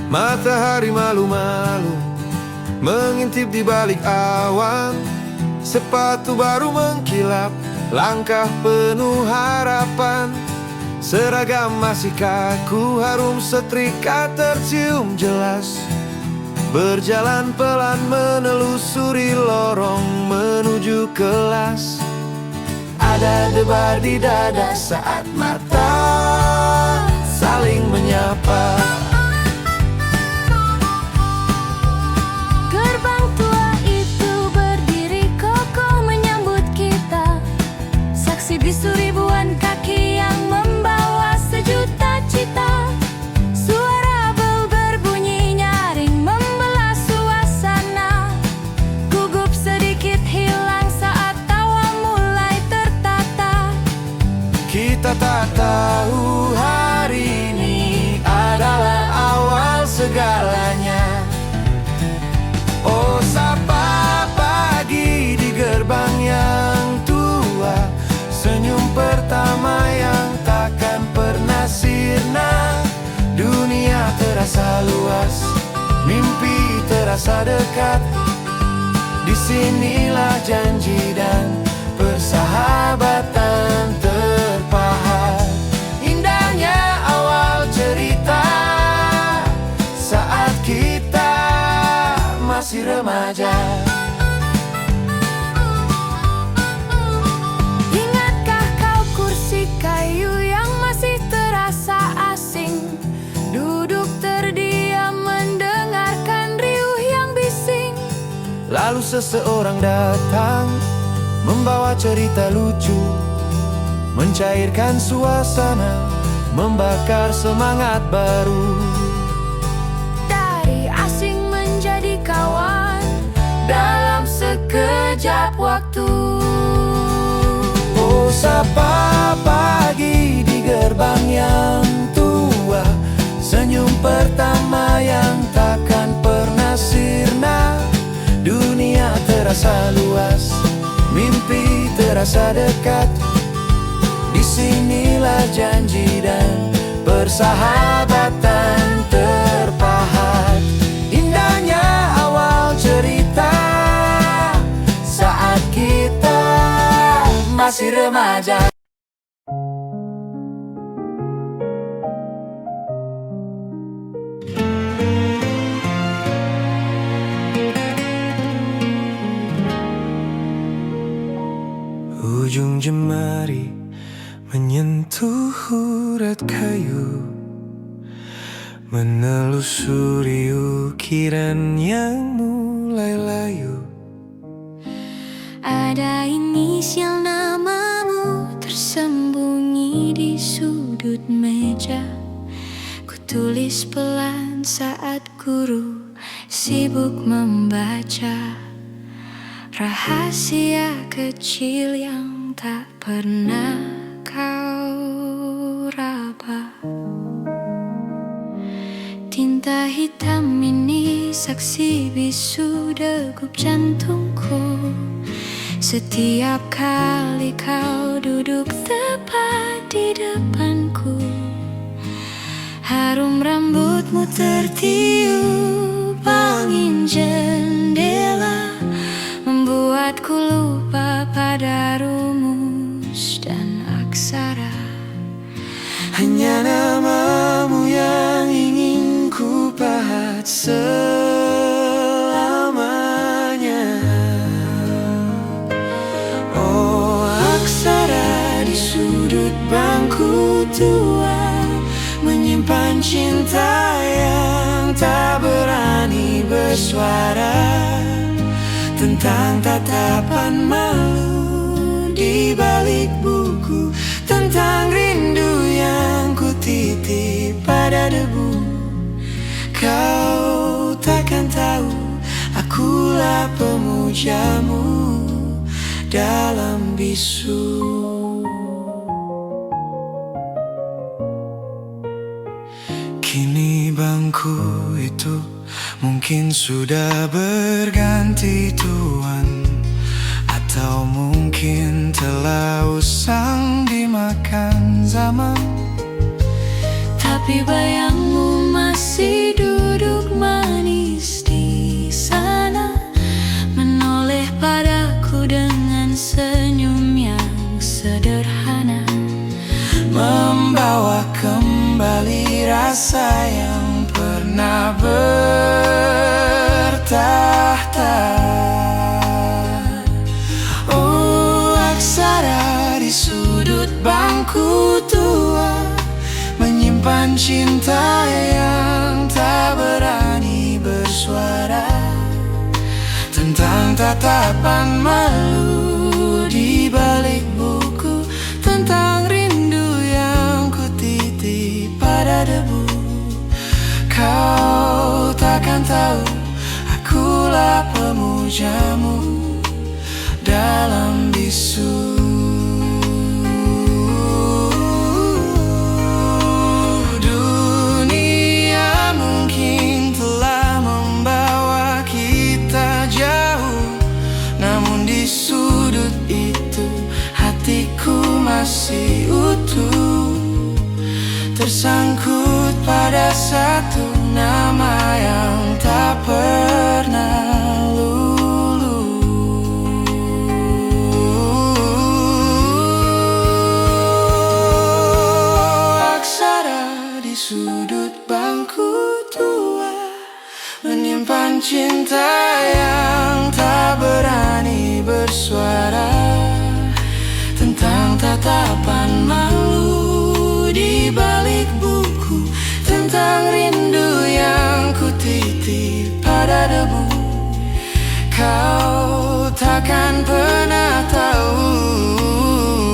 Matahari malu-malu mengintip di balik awan. Sepatu baru mengkilap, langkah penuh harapan. Seragam masih kaku, harum setrika tercium jelas. Berjalan pelan menelusuri lorong menuju kelas. Ada debar di dada saat mata saling menyapa. Gerbang tua itu berdiri kokoh menyambut kita, saksi bisu ribuan kaki yang membawa sejuta cita. Suara bel berbunyi nyaring membelah suasana. Gugup sedikit hilang saat tawa mulai tertata. Kita tak tahu hari ini adalah awal segalanya. Oh, sapa pagi di gerbang yang tua, senyum pertama yang takkan pernah sirna. Dunia terasa luas, mimpi terasa dekat. Disinilah janji dan persahabatan terpahat. Indahnya awal cerita saat kita masih remaja. Ingatkah kau kursi kayu yang masih terasa asing? Duduk terdiam mendengarkan riuh yang bising. Lalu seseorang datang membawa cerita lucu, mencairkan suasana, membakar semangat baru. Dari asing menjadi kawan dalam sekejap waktu. Oh, sapa pagi di gerbang yang tua, senyum pertama yang takkan pernah sirna. Dunia terasa luas, mimpi terasa dekat. Disinilah janji dan persahabatan terpahat. Indahnya awal cerita saat kita masih remaja. Ujung jemari menyentuh urat kayu, menelusuri ukiran yang mulai layu. Ada inisial namamu tersembunyi di sudut meja. Kutulis pelan saat guru sibuk membaca. Rahasia kecil yang tak pernah kau raba. Tinta hitam ini saksi bisu degup jantungku. Setiap kali kau duduk tepat di depanku. Harum rambutmu tertiup angin jendela, membuatku lupa pada rumus dan aksara. Hanya namamu yang ingin ku pahat selamanya. Oh, aksara di sudut bangku tua, menyimpan cinta yang tak berani bersuara. Tentang tatapan malu di balik buku, tentang rindu yang ku titip pada debu. Kau takkan tahu, akulah pemujamu dalam bisu. Kini bangku itu mungkin sudah berganti tuan, atau mungkin telah usang dimakan zaman. Tapi bayangmu masih masih duduk manis di sana, menoleh padaku dengan senyum yang sederhana, membawa kembali rasa yang pernah bertahta. Oh, aksara di sudut bangku tua, menyimpan cinta yang tak berani bersuara, tentang tatapan malu di balik buku, tentang rindu yang ku titip pada debu. Kau takkan tahu, akulah pemujamu dalam bisu. Dunia mungkin telah membawa kita jauh, namun di sudut itu hatiku masih utuh, tersangkut pada satu nama yang tak pernah luluh. Aksara di sudut bangku tua, menyimpan cinta yang tak berani bersuara, tentang tatapan malu di balik buku, tentang rindu yang ku titip pada debu. Kau takkan pernah tahu,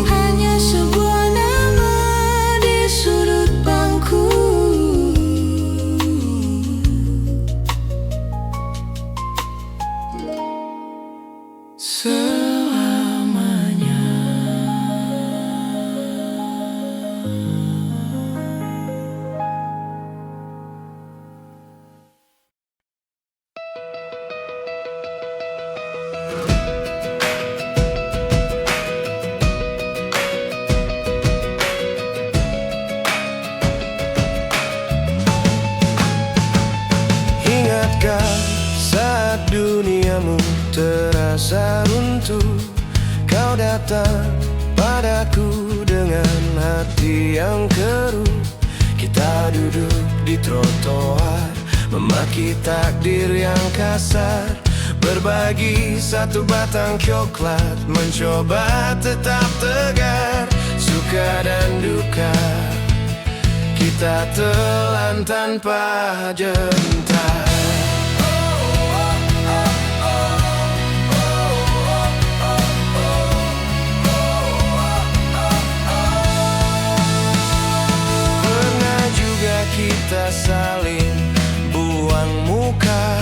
hanya sebuah nama di sudut bangku. Selamanya. Ingatkah saat duniamu terasa runtuh, kau datang padaku dengan hati yang keruh. Kita duduk di trotoar, memaki takdir yang kasar, berbagi satu batang coklat, mencoba tetap tegar. Suka dan duka kita telan tanpa jenta. Kita saling buang muka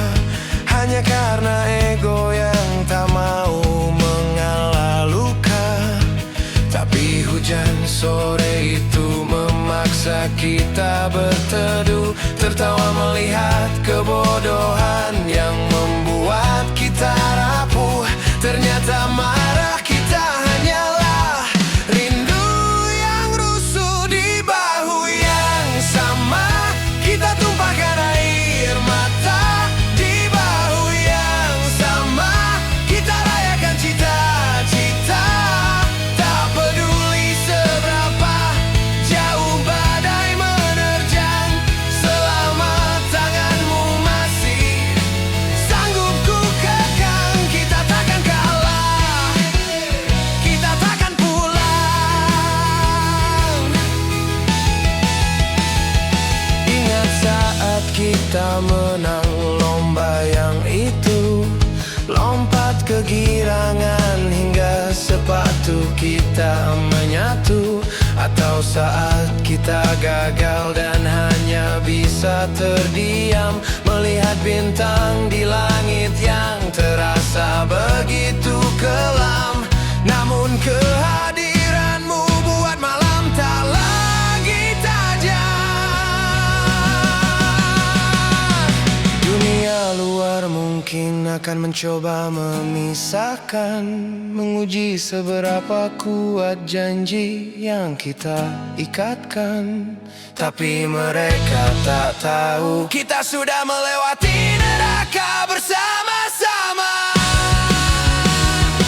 hanya karena ego yang tak mau mengalah luka. Tapi hujan sore itu memaksa kita berteduh, tertawa melihat kebodohan yang membuat kita rapuh. Ternyata marah kita hanyalah rindu yang rusuh di bahu yang sama. Kita tumpahkan air mata di bahu yang sama. Kita rayakan cita-cita, tak peduli seberapa jauh badai menerjang. Selama tanganmu masih sanggup ku kekang, kita takkan kalah, kita takkan pulang. Ingat saat kita menang lomba yang itu, lompat kegirangan hingga sepatu kita menyatu. Atau saat kita gagal dan hanya bisa terdiam, melihat bintang di langit yang terasa begitu kelam. Namun kehadiranmu buat malam tak lagi tajam. Dunia luar mungkin akan mencoba memisahkan, menguji seberapa kuat janji yang kita ikatkan. Tapi mereka tak tahu kita sudah melewati neraka bersama-sama.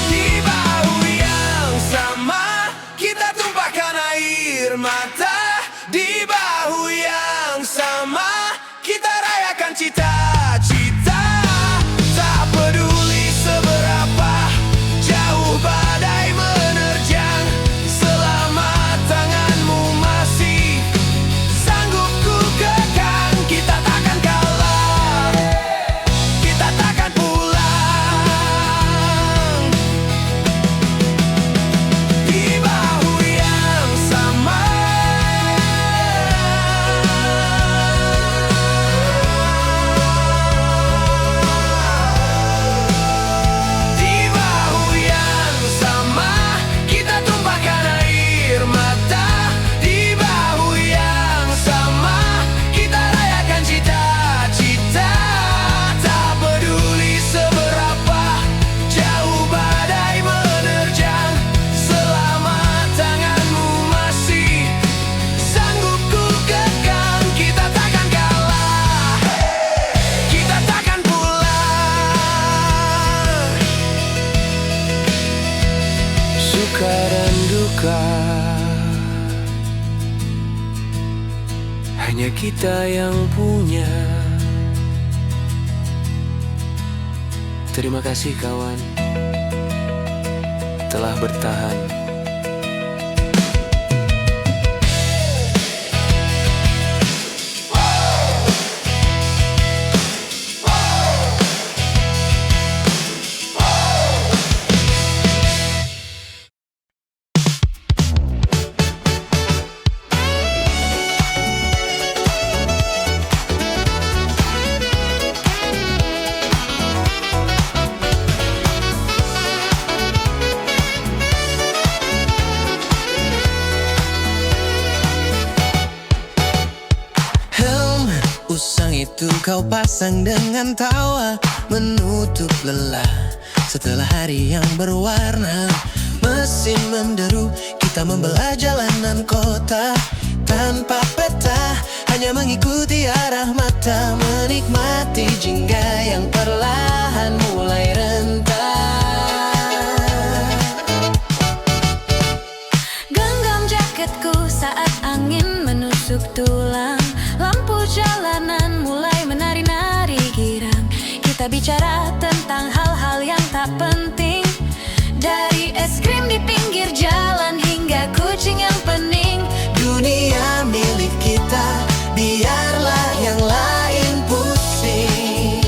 Di bahu yang sama kita tumpahkan air mata. Di bahu yang sama kita rayakan cita-cita. Tak peduli seberapa jauh badai menerjang, selama tanganmu masih sanggup ku kekang. Kita takkan kalah, kita takkan pulang. Di bahu yang sama. Suka dan duka hanya kita yang punya. Terima kasih kawan telah bertahan. Usang itu kau pasang dengan tawa, menutup lelah setelah hari yang berwarna. Mesin menderu, kita membelah jalanan kota tanpa peta, hanya mengikuti arah mata, menikmati jingga yang perlahan mulai rentan. Genggam jaketku saat angin menusuk tulang. Lampu jalanan mulai menari-nari girang. Kita bicara tentang hal-hal yang tak penting, dari es krim di pinggir jalan hingga kucing yang pening. Dunia milik kita, biarlah yang lain pusing.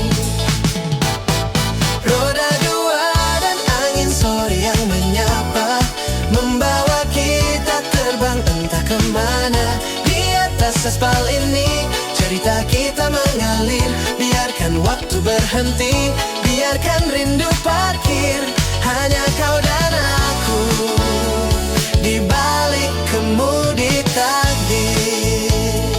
Roda dua dan angin sore yang menyapa, membawa kita terbang entah kemana. Di atas aspal ini cerita kita mengalir. Biarkan waktu berhenti, biarkan rindu parkir. Hanya kau dan aku di balik kemudi takdir.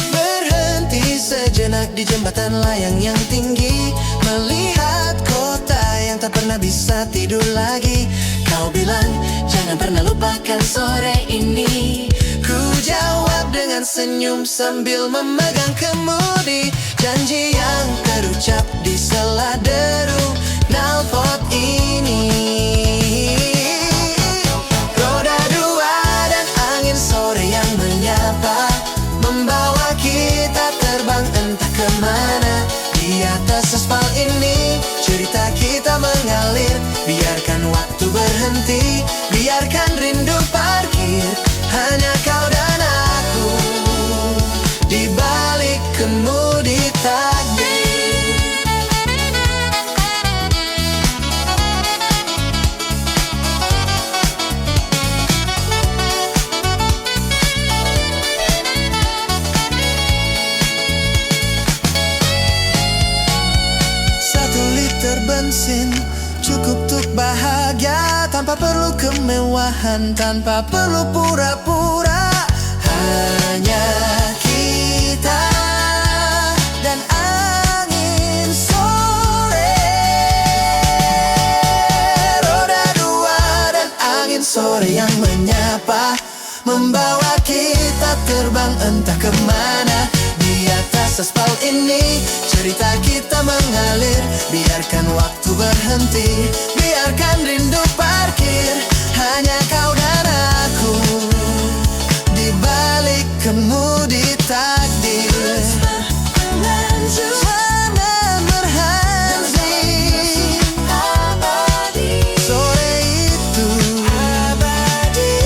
Berhenti sejenak di jembatan layang yang tinggi, melihat kota yang tak pernah bisa tidur lagi. Kau bilang jangan pernah lupakan sore ini. Ku jawab dengan senyum sambil memegang kemudi. Janji yang terucap di sela deru knalpot ini. Roda dua dan angin sore yang menyapa, membawa kita terbang entah kemana. Di atas aspal ini cerita kita mengalir. Biarkan waktu berhenti, biarkan rindu parkir. Hanya kau dan aku di balik kemudi takdir. Satu liter bensin cukup untuk bahagia, tanpa perlu kemewahan, tanpa perlu pura-pura. Hanya kita dan angin sore yang menyapa, membawa kita terbang entah kemana. Di atas aspal ini cerita kita mengalir. Biarkan waktu berhenti, biarkan rindu parkir. Hanya kau dan aku di balik kemudi takdir. Jangan berhenti, sore itu abadi.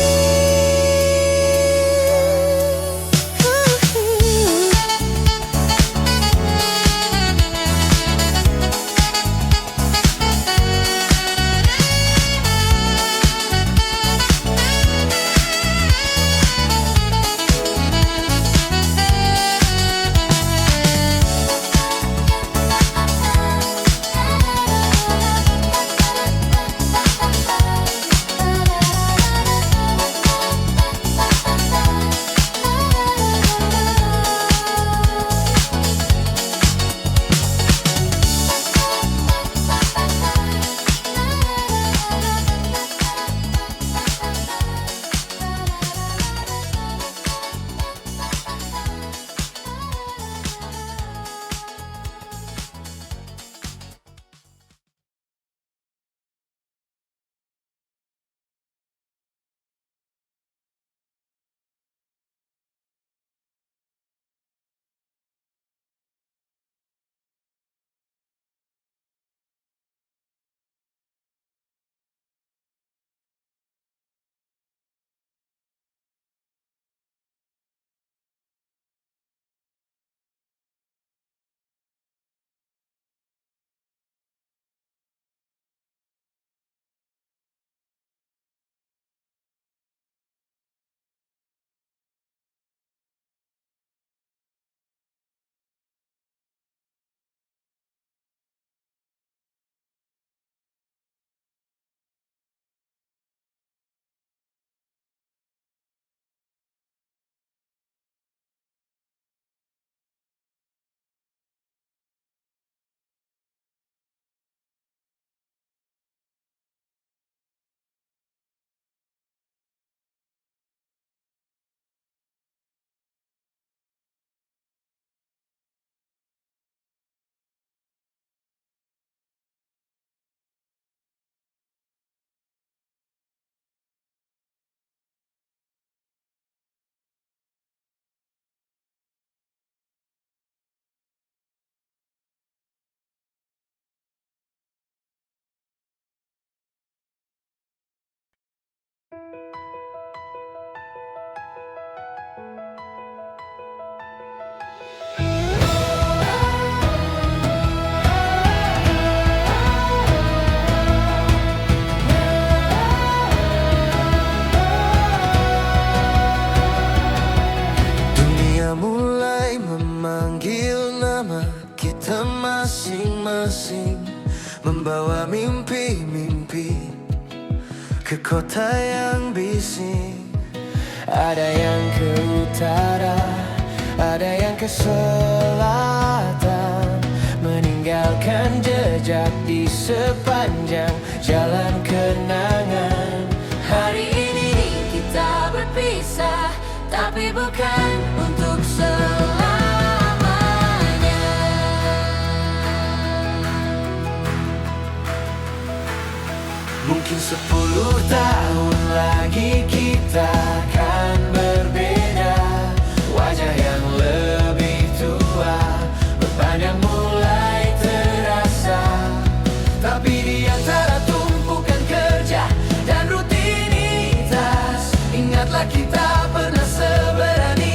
Mulai memanggil nama kita masing-masing, membawa mimpi-mimpi ke kota yang bising. Ada yang ke utara, ada yang ke selatan, meninggalkan jejak di sepanjang jalan kenangan. Hari ini kita berpisah, tapi bukan untuk selamanya. Mungkin 10 tahun lagi kita akan berbeda. Wajah yang lebih tua, berpanjang mulai terasa. Tapi di antara tumpukan kerja dan rutinitas, ingatlah kita pernah seberani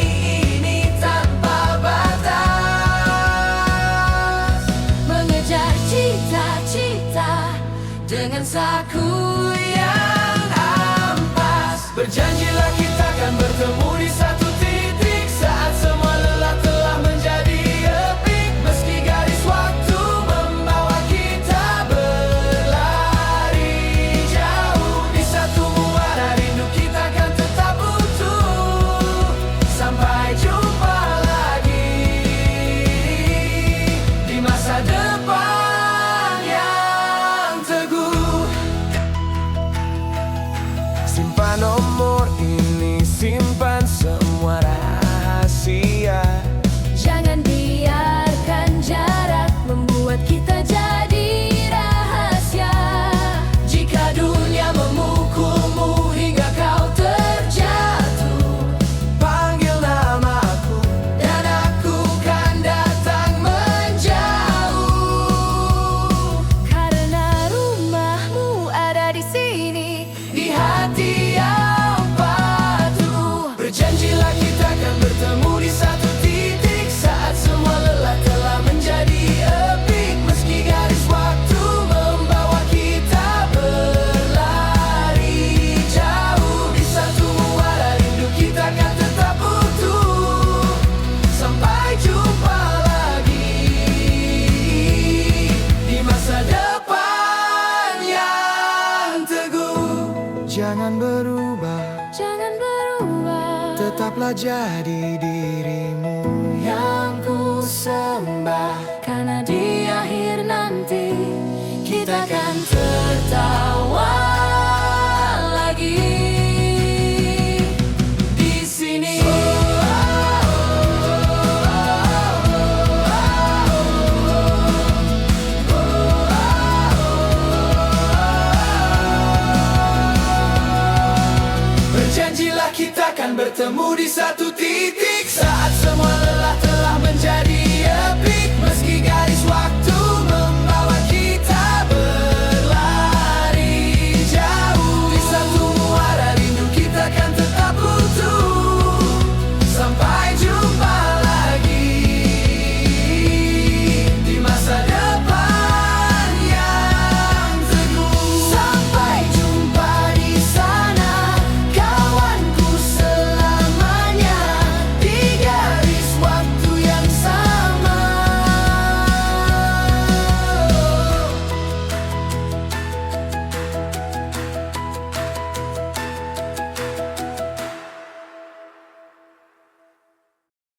ini tanpa batas. Mengejar cita-cita dengan saku yang ampas. Berjanjilah kita akan bertemu di satu titik saat semua lelah telah menjadi epik. Meski garis waktu membawa kita berlari jauh, di satu muara rindu kita akan tetap utuh. Sampai jumpa lagi di masa depan yang teguh. Simpan berubah, Jangan berubah, tetaplah jadi dirimu yang ku sembah. karena di akhir nanti Kita akan tertawa lagi di sini. Berjanjilah kita akan bertemu di satu titik saat semua lelah telah menjadi epik. Meski garis waktu